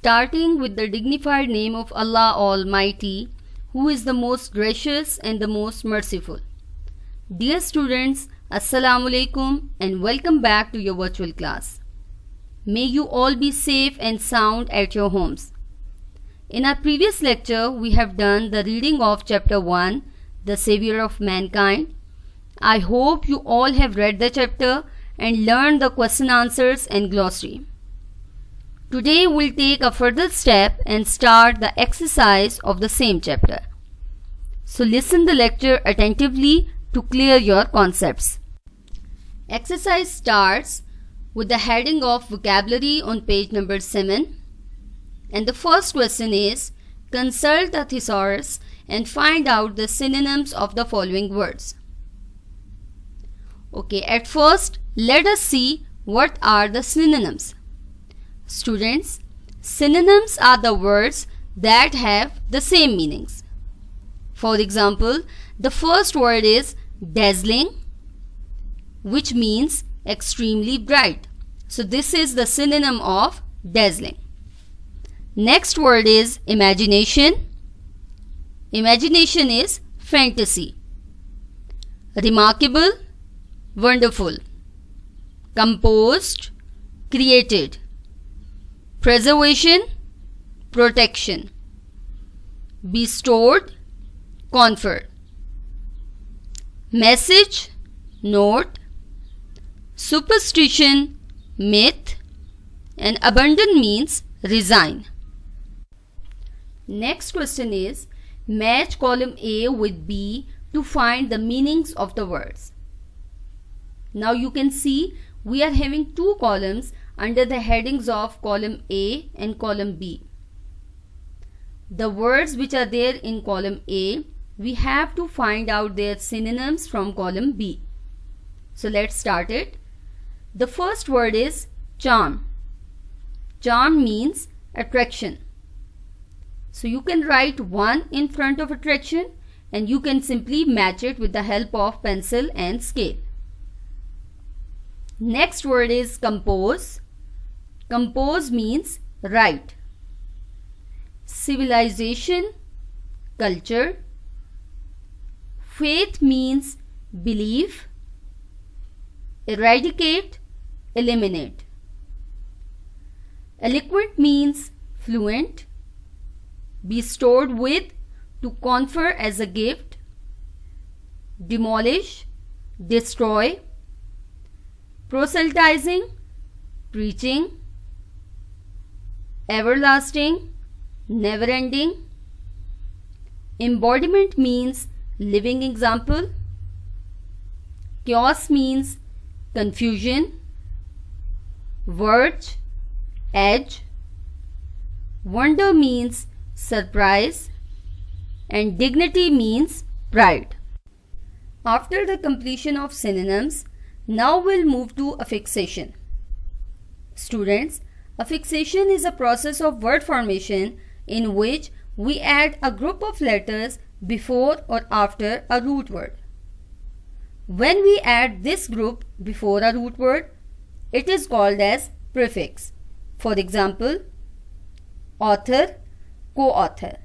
starting with the dignified name of Allah Almighty, who is the most gracious and the most merciful. Dear students, Assalamu alaikum and welcome back to your virtual class. May you all be safe and sound at your homes. In our previous lecture, we have done the reading of chapter 1, The Savior of Mankind. I hope you all have read the chapter and learned the question answers and glossary. Today we'll take a further step and start the exercise of the same chapter. So listen the lecture attentively to clear your concepts. Exercise starts with the heading of vocabulary on page number 7. And the first question is, consult a thesaurus and find out the synonyms of the following words. Okay, at first let us see what are the synonyms. Students, synonyms are the words that have the same meanings. For example, the first word is dazzling, which means extremely bright. So this is the synonym of dazzling. Next word is imagination. Imagination is fantasy. Remarkable, wonderful. Composed, created. Preservation, protection. Bestowed, conferred. Message, note. Superstition, myth. And abandon means resign. Next question is, match column A with B to find the meanings of the words. Now you can see we are having two columns under the headings of column A and column B. The words which are there in column A, we have to find out their synonyms from column B. So let's start it. The first word is charm. Charm means attraction. So you can write 1 in front of attraction and you can simply match it with the help of pencil and scale. Next word is compose. Compose means write. Civilization, culture. Faith means belief. Eradicate, eliminate. Eloquent means fluent. Bestowed with, to confer as a gift. Demolish, destroy. Proselytizing, preaching. Everlasting, never ending. Embodiment means living example. Chaos means confusion. Verge, edge. Wonder means surprise. And dignity means pride. After the completion of synonyms, now we'll move to affixation. Students, affixation is a process of word formation in which we add a group of letters before or after a root word. When we add this group before a root word, it is called as prefix. For example, author, co-author.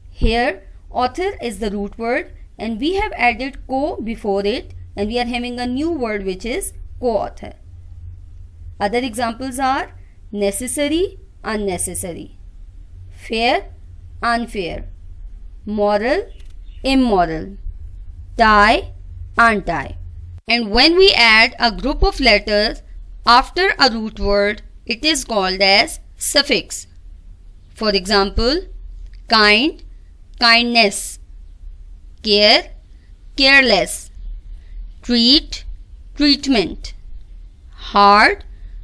Here, author is the root word and we have added co before it and we are having a new word which is co-author. Other examples are necessary, unnecessary. Fair, unfair. Moral, immoral. Tie, untie. And when we add a group of letters after a root word, it is called as suffix. For example, kind, kindness. Care, careless. Treat, treatment. Hard,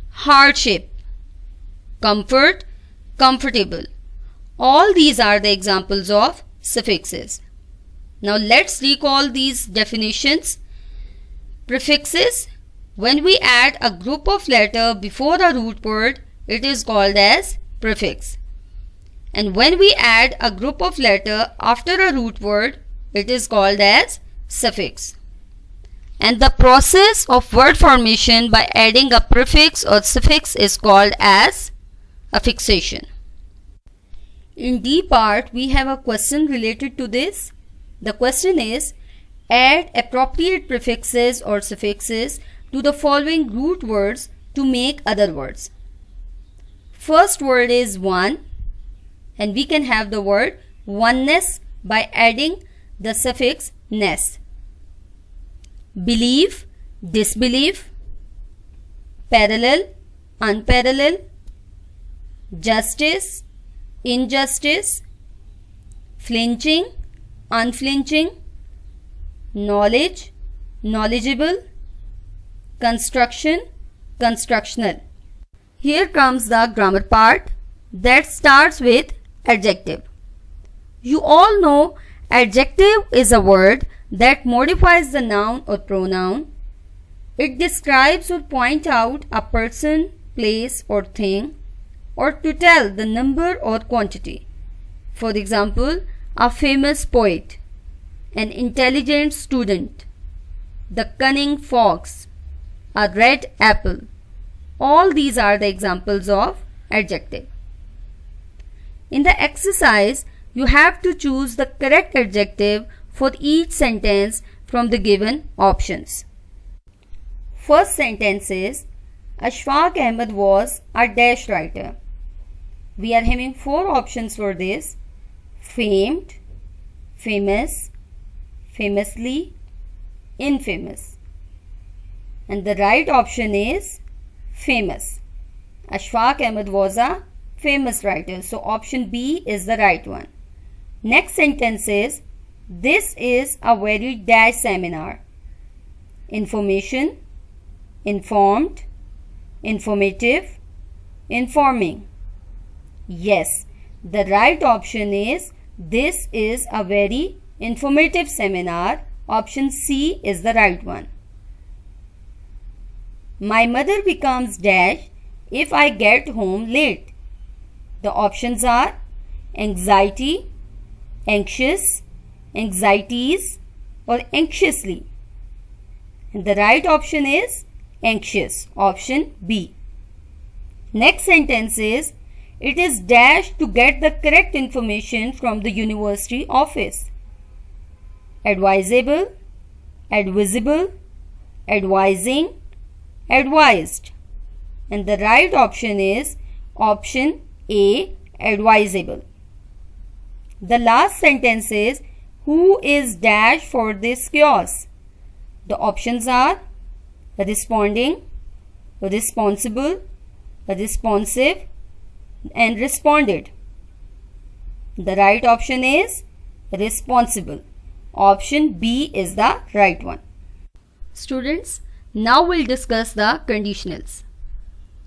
hardship. Comfort, comfortable. All these are the examples of suffixes. Now let's recall these definitions. Prefixes, when we add a group of letters before a root word, it is called as prefix. And when we add a group of letters after a root word, it is called as suffix. And the process of word formation by adding a prefix or suffix is called as affixation. In D part, we have a question related to this. The question is, add appropriate prefixes or suffixes to the following root words to make other words. First word is one, and we can have the word oneness by adding the suffix ness. Believe, disbelieve. Parallel, unparalleled. Justice, injustice. Flinching, unflinching. Knowledge, knowledgeable. Construction, constructional. Here comes the grammar part that starts with adjective. You all know adjective is a word that modifies the noun or pronoun. It describes or points out a person, place or thing, or to tell the number or quantity. For example, a famous poet, an intelligent student, the cunning fox, a red apple. All these are the examples of adjective. In the exercise, you have to choose the correct adjective for each sentence from the given options. First sentence is, Ashfaq Ahmed was a dash writer. We are having 4 options for this: famed, famous, famously, infamous. And the right option is famous. Ashfaq Ahmed was a famous writer. So option B is the right one. Next sentence is, this is a very dash seminar. Information, informed, informative, informing. Yes, the right option is, this is a very informative seminar. Option C is the right one. My mother becomes dash if I get home late. The options are anxiety, anxious, anxieties, or anxiously. And the right option is anxious, option B. Next sentence is, it is dash to get the correct information from the university office. Advisable, advisable, advising, advised. And the right option is option A, advisable. The last sentence is, who is dash for this chaos? The options are responding, responsible, responsive, and responded. The right option is responsible. Option B is the right one. Students, now we'll discuss the conditionals.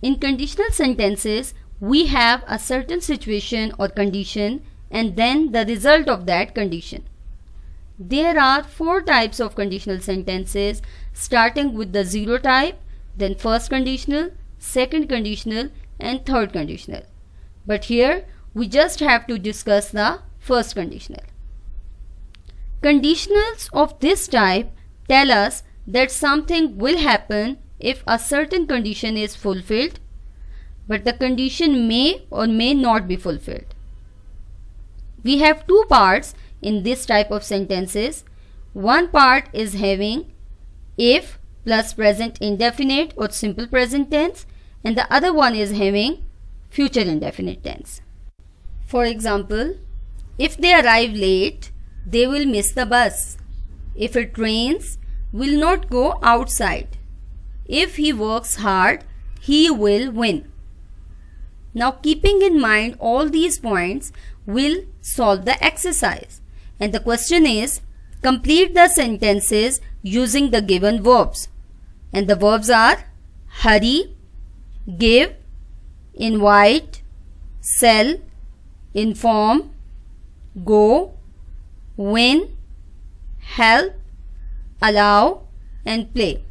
In conditional sentences, we have a certain situation or condition and then the result of that condition. There are 4 types of conditional sentences, starting with the 0 type, then first conditional, second conditional, and third conditional. But here we just have to discuss the first conditional. Conditionals of this type tell us that something will happen if a certain condition is fulfilled, but the condition may or may not be fulfilled. We have 2 parts in this type of sentences. One part is having if plus present indefinite or simple present tense, and the other one is having future indefinite tense. For example, if they arrive late, they will miss the bus. If it rains, will not go outside. If he works hard, he will win. Now, keeping in mind all these points, we'll solve the exercise. And the question is, complete the sentences using the given verbs. And the verbs are hurry, give, invite, sell, inform, go, win, help, allow, and play.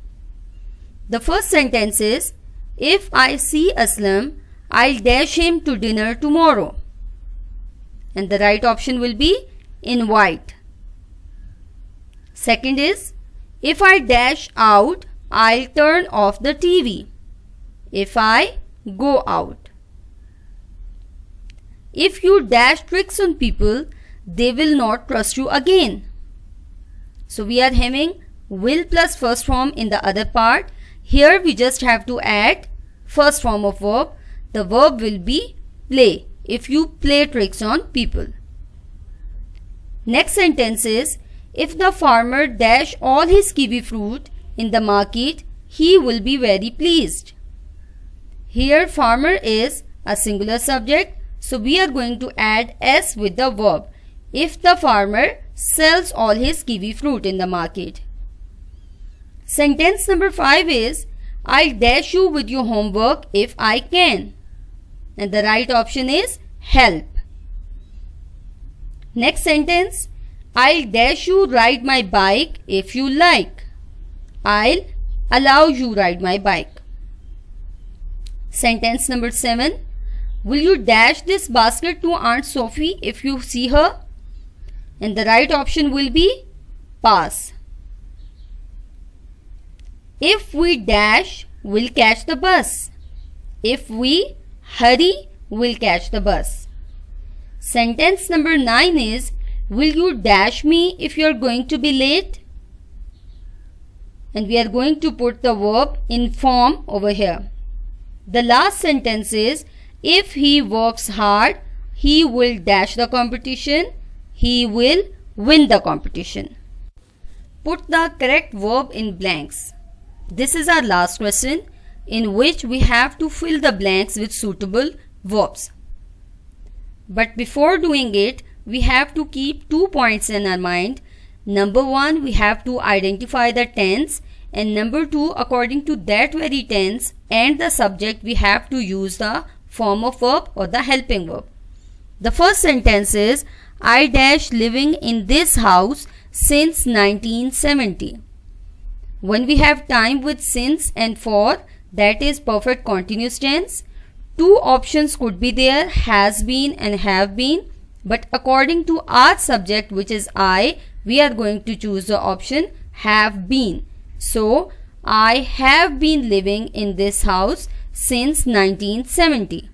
The first sentence is, if I see Aslam, I'll dash him to dinner tomorrow. And the right option will be invite. Second is, if I dash out, I'll turn off the TV. If I go out. If you dash tricks on people, they will not trust you again. So we are having will plus first form in the other part. Here we just have to add first form of verb. The verb will be play, if you play tricks on people. Next sentence is, if the farmer dash all his kiwi fruit in the market, he will be very pleased. Here farmer is a singular subject, so we are going to add s with the verb. If the farmer sells all his kiwi fruit in the market. Sentence number 5 is, I'll dash you with your homework if I can. And the right option is help. Next sentence, I'll dash you ride my bike if you like. I'll allow you ride my bike. Sentence number 7, will you dash this basket to Aunt Sophie if you see her? And the right option will be pass. If we dash, we'll catch the bus. If we hurry, we'll catch the bus. Sentence number 9 is, will you dash me if you're going to be late? And we are going to put the verb in form over here. The last sentence is, if he works hard, he will dash the competition. He will win the competition. Put the correct verb in blanks. This is our last question, in which we have to fill the blanks with suitable verbs. But before doing it, we have to keep 2 points in our mind. Number 1, we have to identify the tense, and number 2, according to that very tense and the subject, we have to use the form of verb or the helping verb. The first sentence is, I dash living in this house since 1970. When we have time with since and for, that is perfect continuous tense. 2 options could be there, has been and have been. But according to our subject, which is I, we are going to choose the option have been. So, I have been living in this house since 1970.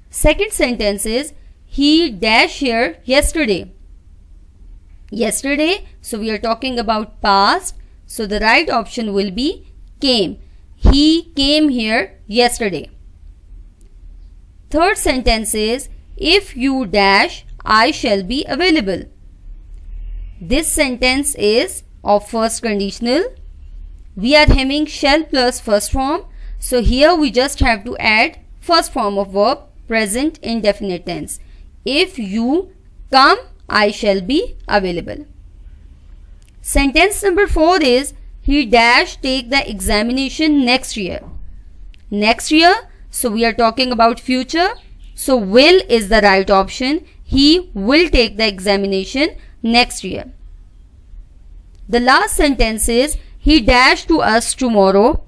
Second sentence is, he dash here yesterday. Yesterday, so we are talking about past. So the right option will be came. He came here yesterday. Third sentence is, if you dash, I shall be available. This sentence is of first conditional. We are having shall plus first form. So here we just have to add first form of verb, present indefinite tense. If you come, I shall be available. Sentence number 4 is, he dash take the examination next year. Next year, so we are talking about future. So will is the right option. He will take the examination next year. The last sentence is, he dash to us tomorrow.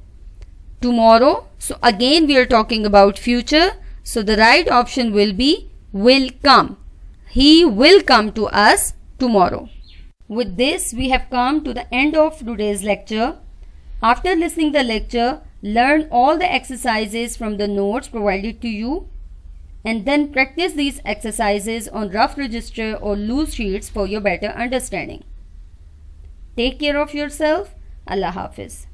Tomorrow, so again we are talking about future. So the right option will be will come. He will come to us tomorrow. With this, we have come to the end of today's lecture. After listening the lecture, learn all the exercises from the notes provided to you, and then practice these exercises on rough register or loose sheets for your better understanding. Take care of yourself. Allah Hafiz.